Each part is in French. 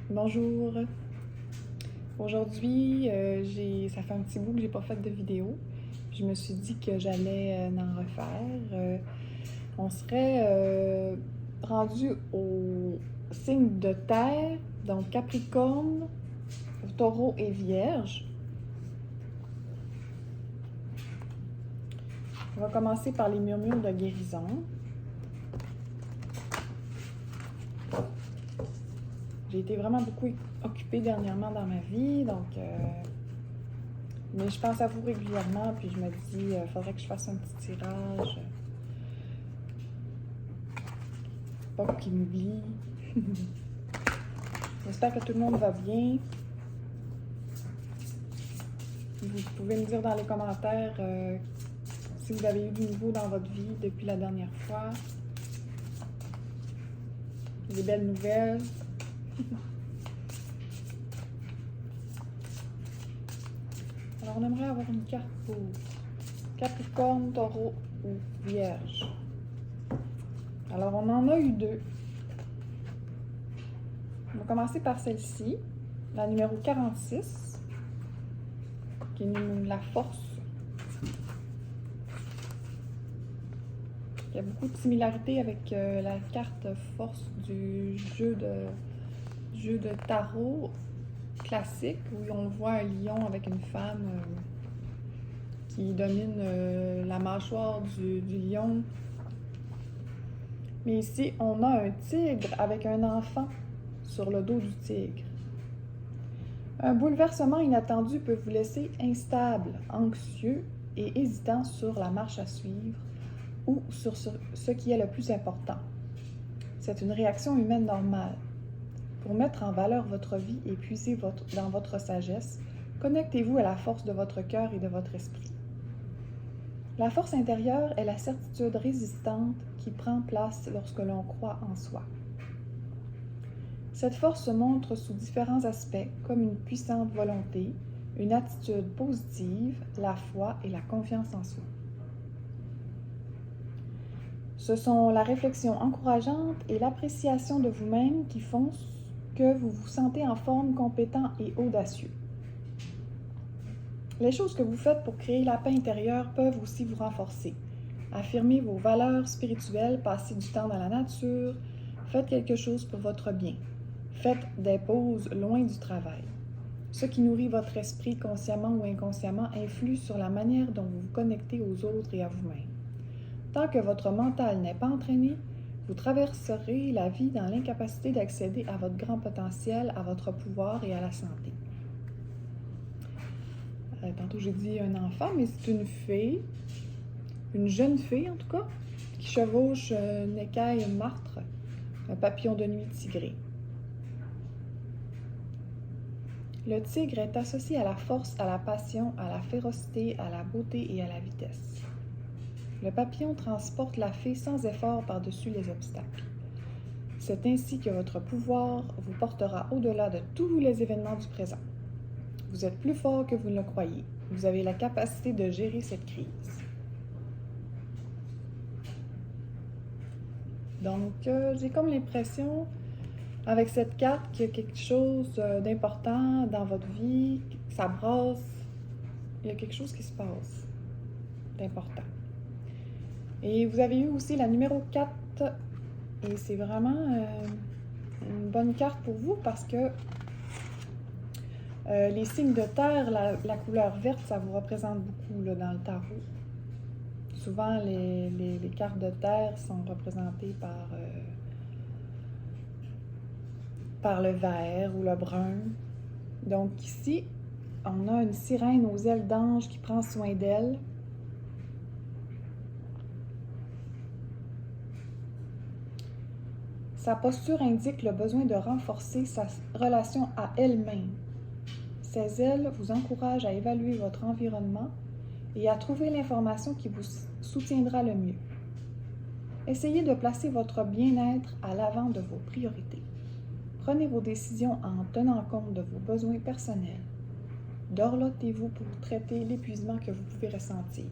Bonjour. Aujourd'hui, ça fait un petit bout que j'ai pas fait de vidéo. Je me suis dit que j'allais en refaire. On serait rendu au signe de terre, donc Capricorne, Taureau et Vierge. On va commencer par les murmures de guérison. J'ai été vraiment beaucoup occupée dernièrement dans ma vie, mais je pense à vous régulièrement, puis je me dis, il faudrait que je fasse un petit tirage. Pas qu'il m'oublie. J'espère que tout le monde va bien. Vous pouvez me dire dans les commentaires si vous avez eu du nouveau dans votre vie depuis la dernière fois. Des belles nouvelles. Alors, on aimerait avoir une carte pour Capricorne, Taureau ou Vierge. Alors, on en a eu deux. On va commencer par celle-ci, la numéro 46, qui est la force. Il y a beaucoup de similarités avec la carte force du jeu de tarot classique, où on voit un lion avec une femme qui domine la mâchoire du lion. Mais ici, on a un tigre avec un enfant sur le dos du tigre. Un bouleversement inattendu peut vous laisser instable, anxieux et hésitant sur la marche à suivre ou sur ce qui est le plus important. C'est une réaction humaine normale. Pour mettre en valeur votre vie et puiser dans votre sagesse, connectez-vous à la force de votre cœur et de votre esprit. La force intérieure est la certitude résistante qui prend place lorsque l'on croit en soi. Cette force se montre sous différents aspects, comme une puissante volonté, une attitude positive, la foi et la confiance en soi. Ce sont la réflexion encourageante et l'appréciation de vous-même qui font que vous vous sentez en forme, compétent et audacieux. Les choses que vous faites pour créer la paix intérieure peuvent aussi vous renforcer. Affirmez vos valeurs spirituelles, passez du temps dans la nature, faites quelque chose pour votre bien. Faites des pauses loin du travail. Ce qui nourrit votre esprit consciemment ou inconsciemment influe sur la manière dont vous vous connectez aux autres et à vous-même. Tant que votre mental n'est pas entraîné, vous traverserez la vie dans l'incapacité d'accéder à votre grand potentiel, à votre pouvoir et à la santé. Tantôt j'ai dit un enfant, mais c'est une fée, une jeune fée en tout cas, qui chevauche une écaille martre, un papillon de nuit tigré. Le tigre est associé à la force, à la passion, à la férocité, à la beauté et à la vitesse. Le papillon transporte la fée sans effort par-dessus les obstacles. C'est ainsi que votre pouvoir vous portera au-delà de tous les événements du présent. Vous êtes plus fort que vous ne le croyez. Vous avez la capacité de gérer cette crise. Donc, j'ai comme l'impression, avec cette carte, qu'il y a quelque chose d'important dans votre vie, que ça brasse. Il y a quelque chose qui se passe d'important. Et vous avez eu aussi la numéro 4, et c'est vraiment une bonne carte pour vous parce que les signes de terre, la couleur verte, ça vous représente beaucoup là, dans le tarot. Souvent, les cartes de terre sont représentées par le vert ou le brun. Donc ici, on a une sirène aux ailes d'ange qui prend soin d'elle. Sa posture indique le besoin de renforcer sa relation à elle-même. Ses ailes vous encouragent à évaluer votre environnement et à trouver l'information qui vous soutiendra le mieux. Essayez de placer votre bien-être à l'avant de vos priorités. Prenez vos décisions en tenant compte de vos besoins personnels. Dorlotez-vous pour traiter l'épuisement que vous pouvez ressentir.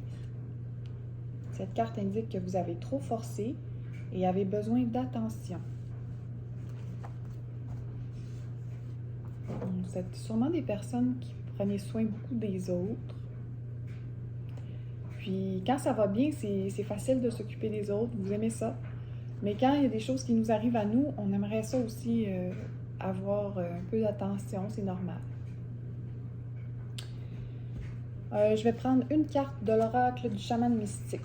Cette carte indique que vous avez trop forcé et avez besoin d'attention. Vous êtes sûrement des personnes qui prenez soin beaucoup des autres. Puis quand ça va bien, c'est facile de s'occuper des autres, vous aimez ça. Mais quand il y a des choses qui nous arrivent à nous, on aimerait ça aussi avoir un peu d'attention, c'est normal. Je vais prendre une carte de l'oracle du chaman mystique.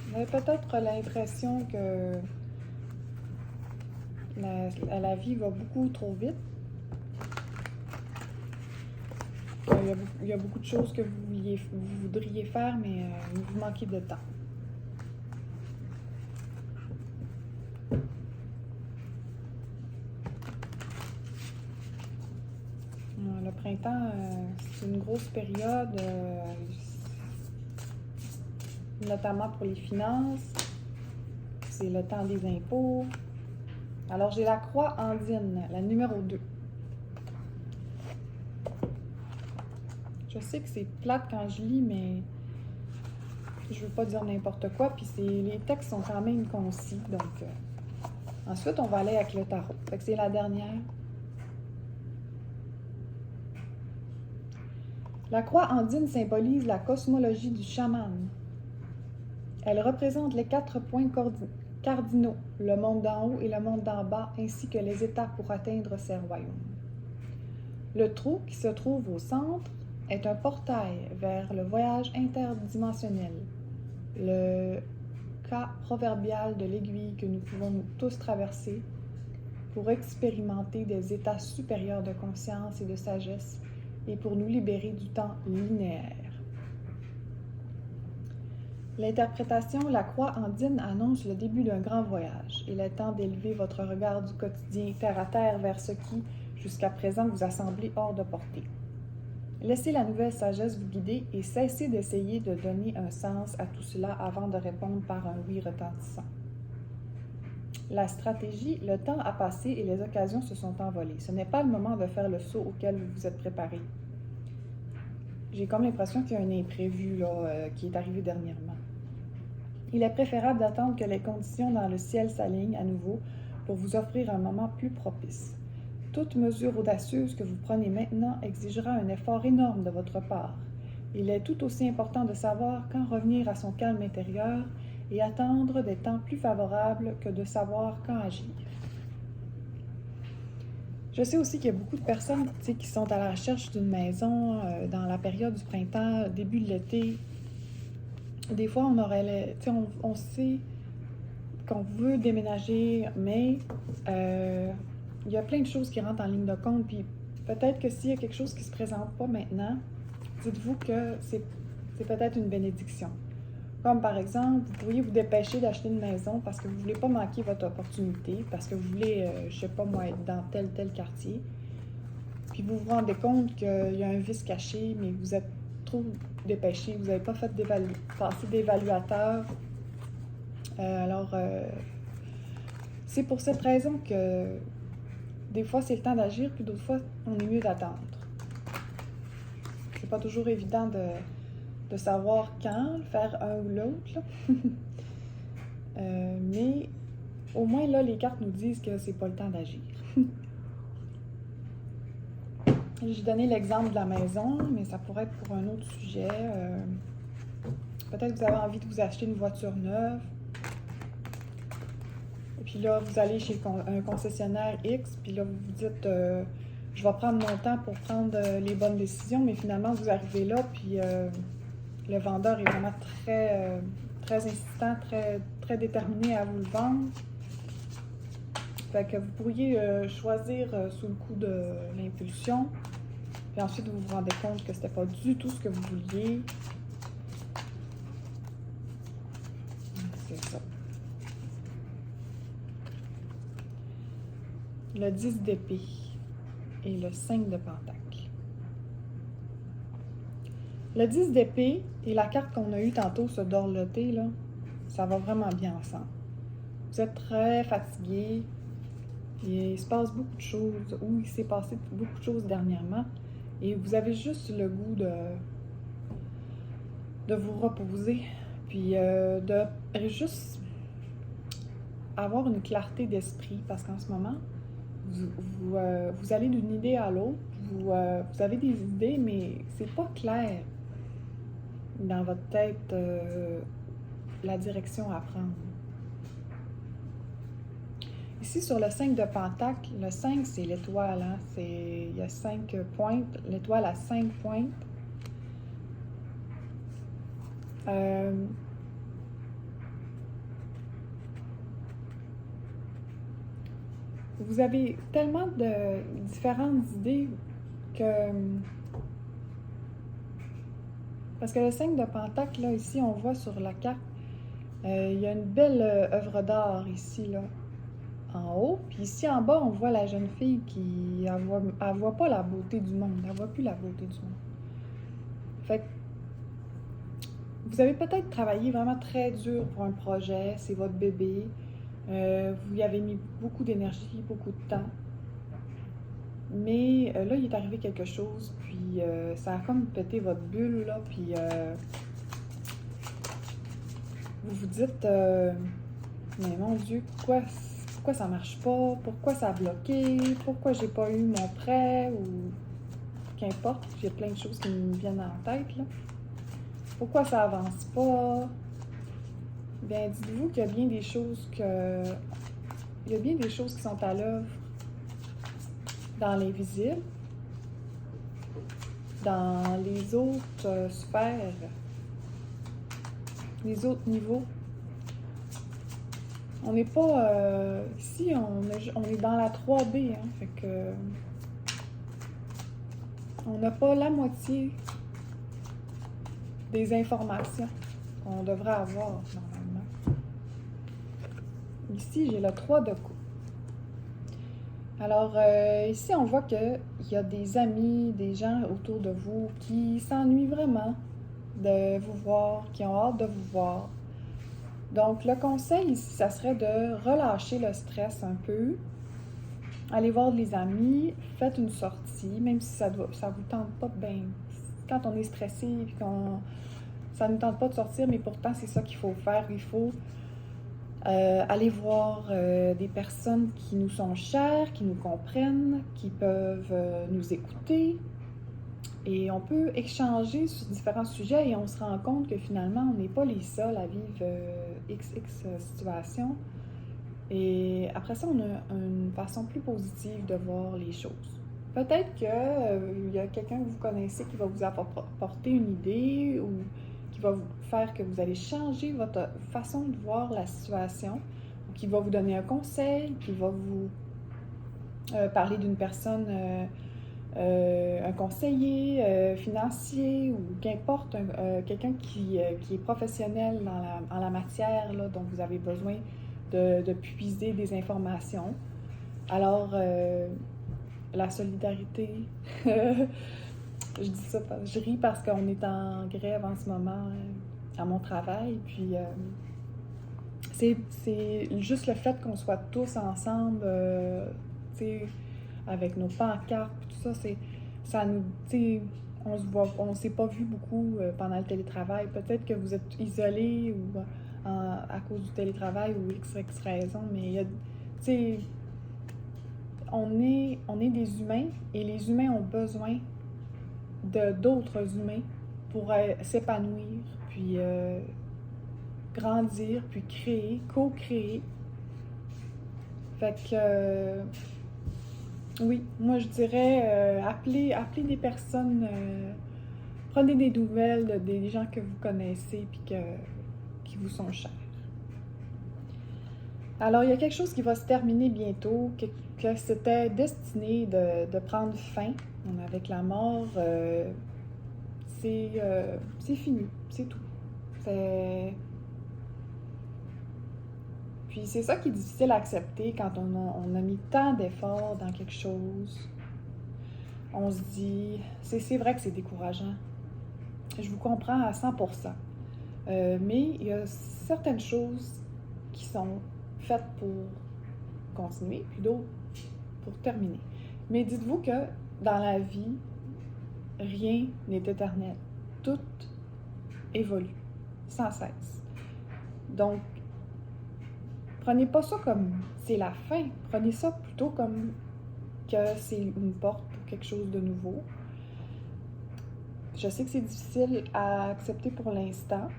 Vous avez peut-être l'impression que la vie va beaucoup trop vite. Il y a beaucoup de choses que vous voudriez faire, mais vous manquez de temps. Le printemps, c'est une grosse période, notamment pour les finances. C'est le temps des impôts. Alors, j'ai la croix andine, la numéro 2. Je sais que c'est plate quand je lis, mais je veux pas dire n'importe quoi. Puis les textes sont quand même concis. Donc, ensuite, on va aller avec le tarot. Fait que c'est la dernière. La croix andine symbolise la cosmologie du chaman. Elle représente les 4 points cardinaux, le monde d'en haut et le monde d'en bas, ainsi que les étapes pour atteindre ces royaumes. Le trou qui se trouve au centre est un portail vers le voyage interdimensionnel, le cas proverbial de l'aiguille que nous pouvons tous traverser pour expérimenter des états supérieurs de conscience et de sagesse et pour nous libérer du temps linéaire. L'interprétation La croix andine annonce le début d'un grand voyage. Il est temps d'élever votre regard du quotidien terre à terre vers ce qui, jusqu'à présent, vous a semblé hors de portée. Laissez la nouvelle sagesse vous guider et cessez d'essayer de donner un sens à tout cela avant de répondre par un oui retentissant. La stratégie, le temps a passé et les occasions se sont envolées. Ce n'est pas le moment de faire le saut auquel vous vous êtes préparé. J'ai comme l'impression qu'il y a un imprévu là, qui est arrivé dernièrement. Il est préférable d'attendre que les conditions dans le ciel s'alignent à nouveau pour vous offrir un moment plus propice. Toute mesure audacieuse que vous prenez maintenant exigera un effort énorme de votre part. Il est tout aussi important de savoir quand revenir à son calme intérieur et attendre des temps plus favorables que de savoir quand agir. Je sais aussi qu'il y a beaucoup de personnes qui sont à la recherche d'une maison dans la période du printemps, début de l'été. Des fois, on sait qu'on veut déménager, mais il y a plein de choses qui rentrent en ligne de compte. Puis peut-être que s'il y a quelque chose qui ne se présente pas maintenant, dites-vous que c'est peut-être une bénédiction. Comme par exemple, vous pourriez vous dépêcher d'acheter une maison parce que vous ne voulez pas manquer votre opportunité, parce que vous voulez, je ne sais pas moi, être dans tel quartier. Puis vous vous rendez compte qu'il y a un vice caché, mais vous êtes trop dépêché, vous n'avez pas fait passer d'évaluateur. C'est pour cette raison que des fois c'est le temps d'agir, puis d'autres fois on est mieux d'attendre. C'est pas toujours évident de savoir quand faire un ou l'autre. Mais au moins là, les cartes nous disent que c'est pas le temps d'agir. J'ai donné l'exemple de la maison, mais ça pourrait être pour un autre sujet. Peut-être que vous avez envie de vous acheter une voiture neuve. Et puis là, vous allez chez un concessionnaire X, puis là, vous vous dites je vais prendre mon temps pour prendre les bonnes décisions, mais finalement, vous arrivez là, puis le vendeur est vraiment très insistant, très déterminé à vous le vendre. Fait que vous pourriez choisir sous le coup de l'impulsion, puis ensuite vous vous rendez compte que c'était pas du tout ce que vous vouliez. C'est ça. Le 10 d'épée et le 5 de pentacle. Le 10 d'épée et la carte qu'on a eue tantôt, ce dorloté, là, ça va vraiment bien ensemble. Vous êtes très fatigué, il se passe beaucoup de choses, ou il s'est passé beaucoup de choses dernièrement, et vous avez juste le goût de vous reposer, puis de juste avoir une clarté d'esprit parce qu'en ce moment, vous allez d'une idée à l'autre, vous avez des idées, mais c'est pas clair dans votre tête la direction à prendre. Ici, sur le 5 de Pentacle, le 5, c'est l'étoile. Hein? Il y a 5 pointes. L'étoile a 5 pointes. Vous avez tellement de différentes idées que... Parce que le 5 de Pentacle, là, ici, on voit sur la carte, il y a une belle œuvre d'art ici, là, en haut. Puis ici, en bas, on voit la jeune fille qui... Elle voit pas la beauté du monde. Elle voit plus la beauté du monde. Fait que vous avez peut-être travaillé vraiment très dur pour un projet. C'est votre bébé. Vous y avez mis beaucoup d'énergie, beaucoup de temps. Mais là, il est arrivé quelque chose, puis ça a comme pété votre bulle, là, puis vous vous dites, mais mon Dieu, pourquoi ça marche pas? Pourquoi ça a bloqué? Pourquoi j'ai pas eu mon prêt? Ou qu'importe, il y a plein de choses qui me viennent en tête, là. Pourquoi ça avance pas? Bien, dites-vous qu'il y a bien des choses il y a bien des choses qui sont à l'œuvre dans l'invisible, dans les autres sphères, les autres niveaux. On n'est pas... ici, on est dans la 3D, hein, fait que... On n'a pas la moitié des informations qu'on devrait avoir, normalement. Ici, j'ai le 3 de coupe. Alors, ici, on voit qu'il y a des amis, des gens autour de vous qui s'ennuient vraiment de vous voir, qui ont hâte de vous voir. Donc, le conseil ici, ça serait de relâcher le stress un peu. Allez voir les amis, faites une sortie, même si ça vous tente pas de bien. Quand on est stressé et ça ne nous tente pas de sortir, mais pourtant, c'est ça qu'il faut faire. Il faut aller voir des personnes qui nous sont chères, qui nous comprennent, qui peuvent nous écouter. Et on peut échanger sur différents sujets et on se rend compte que finalement, on n'est pas les seuls à vivre XX situations. Et après ça, on a une façon plus positive de voir les choses. Peut-être qu'il y a quelqu'un que vous connaissez qui va vous apporter une idée ou qui va vous faire que vous allez changer votre façon de voir la situation, ou qui va vous donner un conseil, qui va vous parler d'une personne, un conseiller financier ou qu'importe, quelqu'un qui est professionnel en la matière là, dont vous avez besoin de puiser des informations. Alors, la solidarité, je dis ça, je ris parce qu'on est en grève en ce moment à mon travail, puis c'est juste le fait qu'on soit tous ensemble, tu sais, avec nos pancartes, tout ça, ça nous, tu sais, on s'est pas vu beaucoup pendant le télétravail. Peut-être que vous êtes isolés ou à cause du télétravail ou x raison, mais il y a, tu sais, on est des humains et les humains ont besoin d'autres humains pour s'épanouir, puis grandir, puis créer, co-créer. Fait que, oui, moi je dirais, appelez des personnes, prenez des nouvelles des gens que vous connaissez, puis qui vous sont chers. Alors, il y a quelque chose qui va se terminer bientôt, que c'était destiné de prendre fin. Avec la mort, c'est fini, c'est tout. Puis c'est ça qui est difficile à accepter quand on a mis tant d'efforts dans quelque chose. On se dit, c'est vrai que c'est décourageant. Je vous comprends à 100%. Mais il y a certaines choses qui sont faites pour continuer, puis d'autres pour terminer. Mais dites-vous que dans la vie, rien n'est éternel. Tout évolue, sans cesse. Donc, prenez pas ça comme c'est la fin. Prenez ça plutôt comme que c'est une porte pour quelque chose de nouveau. Je sais que c'est difficile à accepter pour l'instant,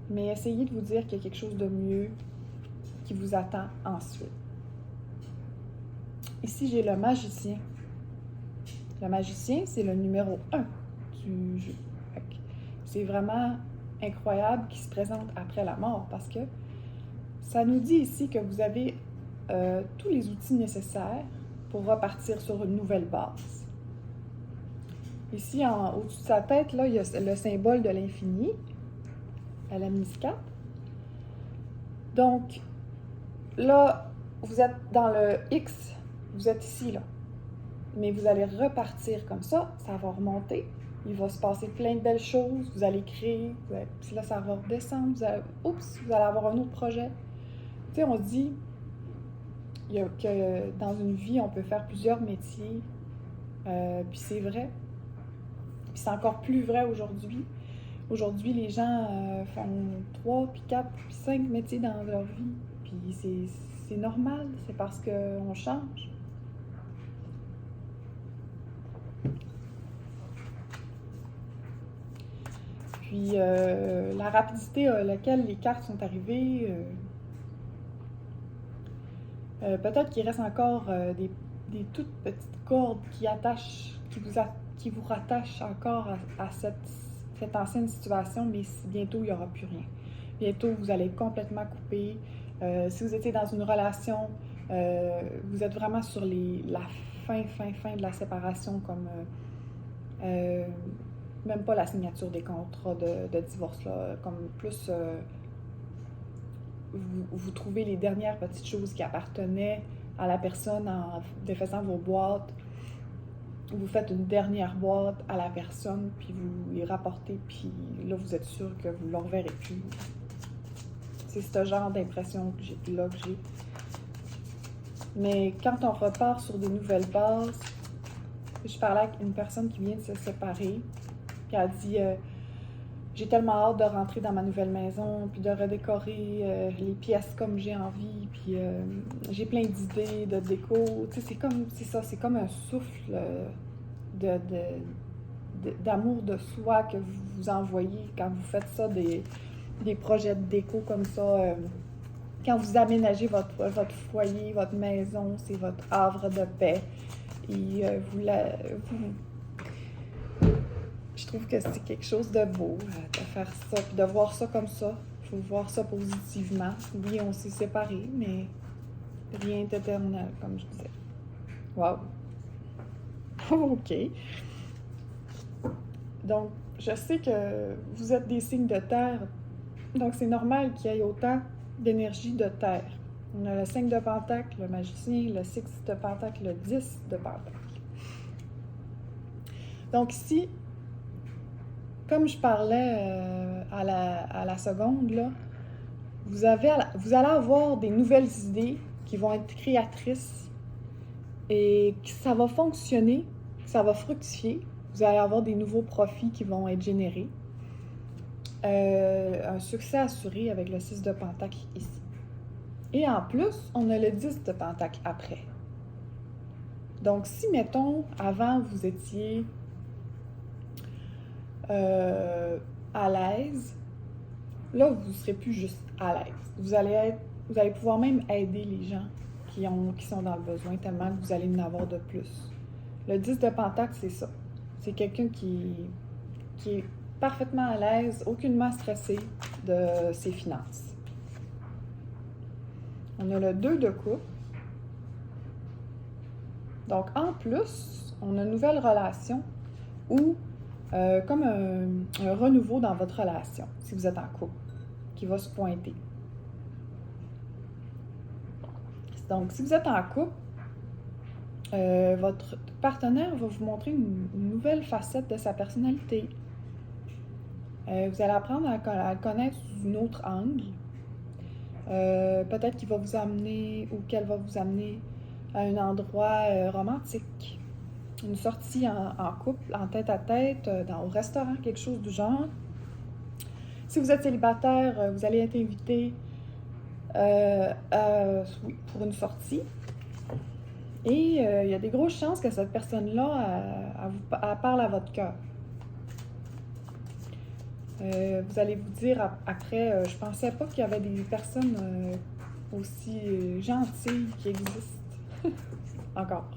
mais essayez de vous dire qu'il y a quelque chose de mieux qui vous attend ensuite. Ici, j'ai le magicien. Le magicien, c'est le numéro 1 du jeu. C'est vraiment incroyable qu'il se présente après la mort parce que ça nous dit ici que vous avez tous les outils nécessaires pour repartir sur une nouvelle base. Ici, au-dessus de sa tête, là, il y a le symbole de l'infini à la miscate. Donc, là, vous êtes dans le X, vous êtes ici, là. Mais vous allez repartir comme ça va remonter. Il va se passer plein de belles choses, vous allez créer, puis là, ça va redescendre, vous allez avoir un autre projet. Tu sais, on dit que dans une vie, on peut faire plusieurs métiers, puis c'est vrai. Puis c'est encore plus vrai aujourd'hui. Aujourd'hui, les gens font 3, puis 4, puis 5 métiers dans leur vie. Puis c'est normal, c'est parce qu'on change. Puis la rapidité à laquelle les cartes sont arrivées, peut-être qu'il reste encore des toutes petites cordes qui vous rattachent encore à cette ancienne situation, mais bientôt, il n'y aura plus rien. Bientôt, vous allez complètement couper. Si vous étiez dans une relation, vous êtes vraiment sur la fin de la séparation, comme même pas la signature des contrats de divorce, là, comme plus vous trouvez les dernières petites choses qui appartenaient à la personne en défaisant vos boîtes. Vous faites une dernière boîte à la personne, puis vous les rapportez, puis là, vous êtes sûr que vous ne le reverrez plus. C'est ce genre d'impression que j'ai. Mais quand on repart sur des nouvelles bases, je parlais avec une personne qui vient de se séparer, puis elle dit j'ai tellement hâte de rentrer dans ma nouvelle maison, puis de redécorer les pièces comme j'ai envie, puis j'ai plein d'idées de déco. Tu sais, c'est comme un souffle d'amour de soi que vous vous envoyez quand vous faites ça, des projets de déco comme ça. Quand vous aménagez votre foyer, votre maison, c'est votre havre de paix. Et je trouve que c'est quelque chose de beau de faire ça, puis de voir ça comme ça. Il faut voir ça positivement. Oui, on s'est séparés, mais rien n'est éternel, comme je disais. Wow! OK. Donc, je sais que vous êtes des signes de terre, donc c'est normal qu'il y ait autant d'énergie de terre. On a le 5 de pentacle, le magicien, le 6 de pentacle, le 10 de pentacle. Donc ici, comme je parlais à la seconde, là, vous allez avoir des nouvelles idées qui vont être créatrices et que ça va fonctionner, que ça va fructifier. Vous allez avoir des nouveaux profits qui vont être générés. Un succès assuré avec le 6 de pentacle ici. Et en plus, on a le 10 de pentacle après. Donc, si, mettons, avant, vous étiez à l'aise, là, vous ne serez plus juste à l'aise. Vous allez pouvoir même aider les gens qui sont dans le besoin, tellement que vous allez en avoir de plus. Le 10 de pentacle, c'est ça. C'est quelqu'un qui est parfaitement à l'aise, aucunement stressé de ses finances. On a le 2 de coupe. Donc, en plus, on a une nouvelle relation ou comme un renouveau dans votre relation, si vous êtes en couple, qui va se pointer. Donc, si vous êtes en couple, votre partenaire va vous montrer une nouvelle facette de sa personnalité. Vous allez apprendre à le connaître sous un autre angle. Peut-être qu'il va vous amener ou qu'elle va vous amener à un endroit romantique. Une sortie en couple, en tête-à-tête, au restaurant, quelque chose du genre. Si vous êtes célibataire, vous allez être invité oui, pour une sortie. Et il y a des grosses chances que cette personne-là, elle parle à votre cœur. Vous allez vous dire après, je pensais pas qu'il y avait des personnes aussi gentilles qui existent. Encore.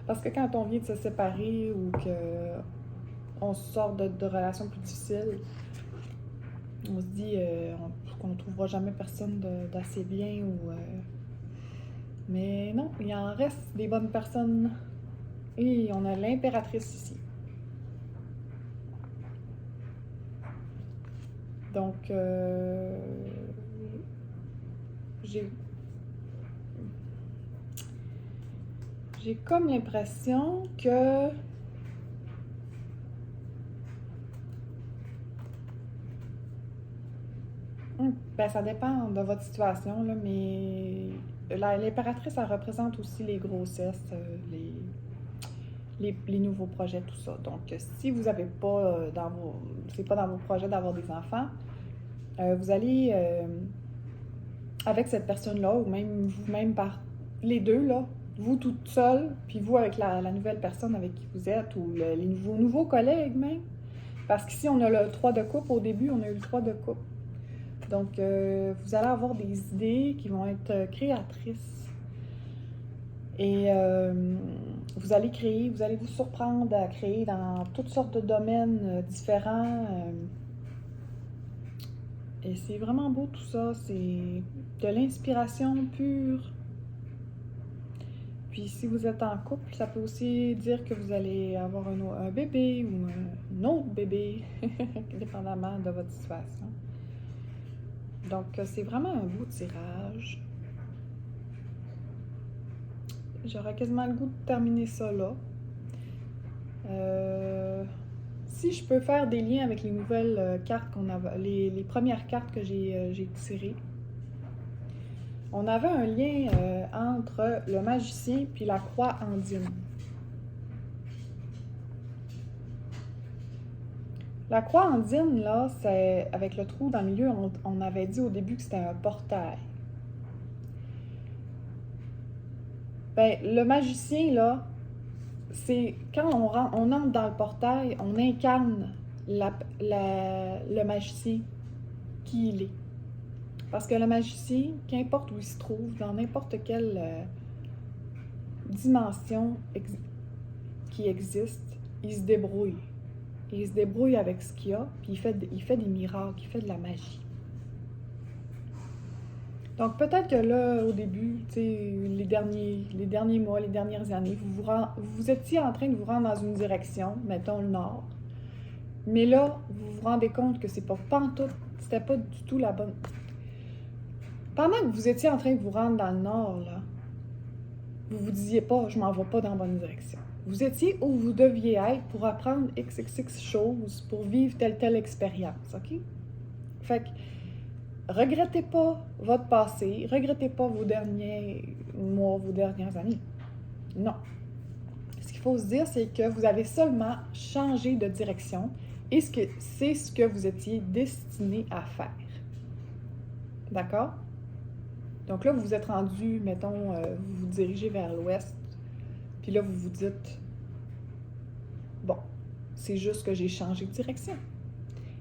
Parce que quand on vient de se séparer ou qu'on sort de relations plus difficiles, on se dit qu'on ne trouvera jamais personne d'assez bien mais non, il en reste des bonnes personnes. Et on a l'impératrice ici. Donc, j'ai comme l'impression que ben, ça dépend de votre situation, là, mais l'impératrice, elle représente aussi les grossesses, les nouveaux projets, tout ça. Donc, si vous n'avez pas c'est pas dans vos projets d'avoir des enfants, vous allez avec cette personne-là, ou même vous-même par les deux, là, vous toute seule, puis vous avec la nouvelle personne avec qui vous êtes, ou vos nouveaux collègues même. Parce qu'ici, on a le 3 de coupe. Au début, on a eu le 3 de coupe. Donc, vous allez avoir des idées qui vont être créatrices. Et vous allez créer, vous allez vous surprendre à créer dans toutes sortes de domaines différents. Et c'est vraiment beau tout ça. C'est de l'inspiration pure. Puis si vous êtes en couple, ça peut aussi dire que vous allez avoir un bébé ou un autre bébé, dépendamment de votre situation. Donc, c'est vraiment un beau tirage. J'aurais quasiment le goût de terminer ça là. Si je peux faire des liens avec les nouvelles cartes qu'on avait, les premières cartes que j'ai tirées, on avait un lien entre le magicien puis la croix andine. La croix andine, là, c'est avec le trou dans le milieu, on avait dit au début que c'était un portail. Ben, le magicien, là, c'est quand on entre dans le portail, on incarne le magicien qui il est. Parce que le magicien, qu'importe où il se trouve, dans n'importe quelle dimension qui existe, il se débrouille. Il se débrouille avec ce qu'il a, puis il fait des miracles, il fait de la magie. Donc peut-être que là, au début, les derniers mois, les dernières années, vous étiez en train de vous rendre dans une direction, mettons le nord. Mais là, vous vous rendez compte que c'est pas pantoute, c'était pas du tout la bonne. Pendant que vous étiez en train de vous rendre dans le nord, là, vous vous disiez pas, je m'en vais pas dans la bonne direction. Vous étiez où vous deviez être pour apprendre XXX choses, pour vivre telle expérience, OK? Fait que, regrettez pas votre passé, regrettez pas vos derniers mois, vos dernières années. Non. Ce qu'il faut se dire, c'est que vous avez seulement changé de direction et c'est ce que vous étiez destiné à faire. D'accord? Donc là, vous vous êtes rendu, mettons, vous vous dirigez vers l'ouest, puis là, vous vous dites, bon, c'est juste que j'ai changé de direction.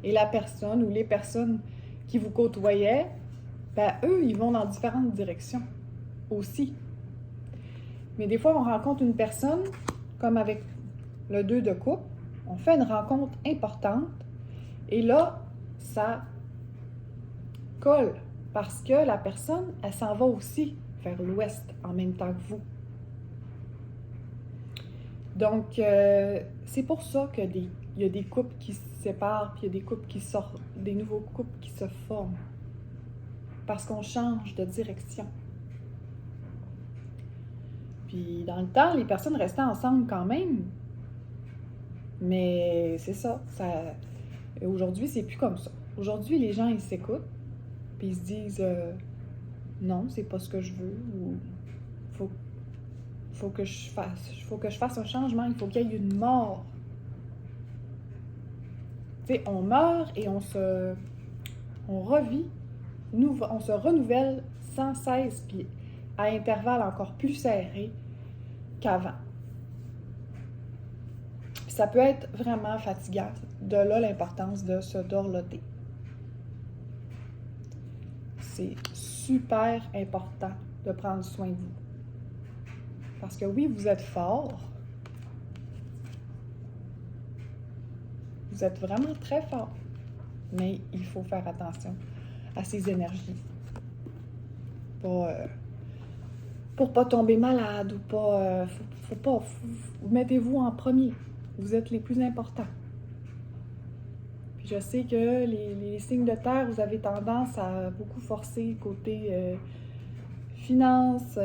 Et la personne ou les personnes qui vous côtoyaient, ben eux, ils vont dans différentes directions aussi. Mais des fois, on rencontre une personne, comme avec le 2 de coupe, on fait une rencontre importante, et là, ça colle. Parce que la personne, elle s'en va aussi vers l'ouest en même temps que vous. Donc, c'est pour ça qu'il y a des couples qui se séparent, puis il y a des couples qui sortent, des nouveaux couples qui se forment. Parce qu'on change de direction. Puis, dans le temps, les personnes restaient ensemble quand même. Mais c'est ça. Aujourd'hui, c'est plus comme ça. Aujourd'hui, les gens, ils s'écoutent. Puis ils se disent non, c'est pas ce que je veux, ou faut que je fasse un changement, il faut qu'il y ait une mort. Tu sais, on meurt et on revit on se renouvelle sans cesse, puis à intervalles encore plus serrés qu'avant. Ça peut être vraiment fatigant. De là l'importance de se dorloter. C'est super important de prendre soin de vous. Parce que oui, vous êtes fort. Vous êtes vraiment très fort. Mais il faut faire attention à ces énergies. Pour pas tomber malade ou pas... mettez-vous en premier. Vous êtes les plus importants. Puis je sais que les signes de terre, vous avez tendance à beaucoup forcer côté finances,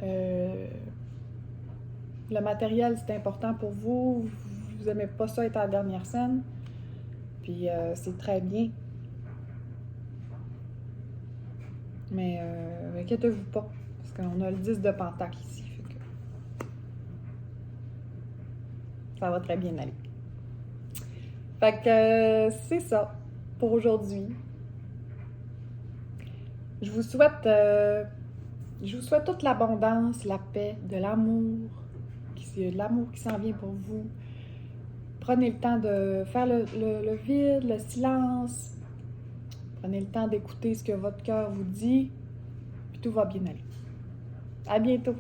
le matériel, c'est important pour vous. Vous n'aimez pas ça être à la dernière scène. Puis c'est très bien. Mais inquiétez-vous pas. Parce qu'on a le 10 de Pentacle ici. Fait que ça va très bien aller. Fait que c'est ça pour aujourd'hui. Je vous souhaite toute l'abondance, la paix, de l'amour qui s'en vient pour vous. Prenez le temps de faire le vide, le silence. Prenez le temps d'écouter ce que votre cœur vous dit. Puis tout va bien aller. À bientôt!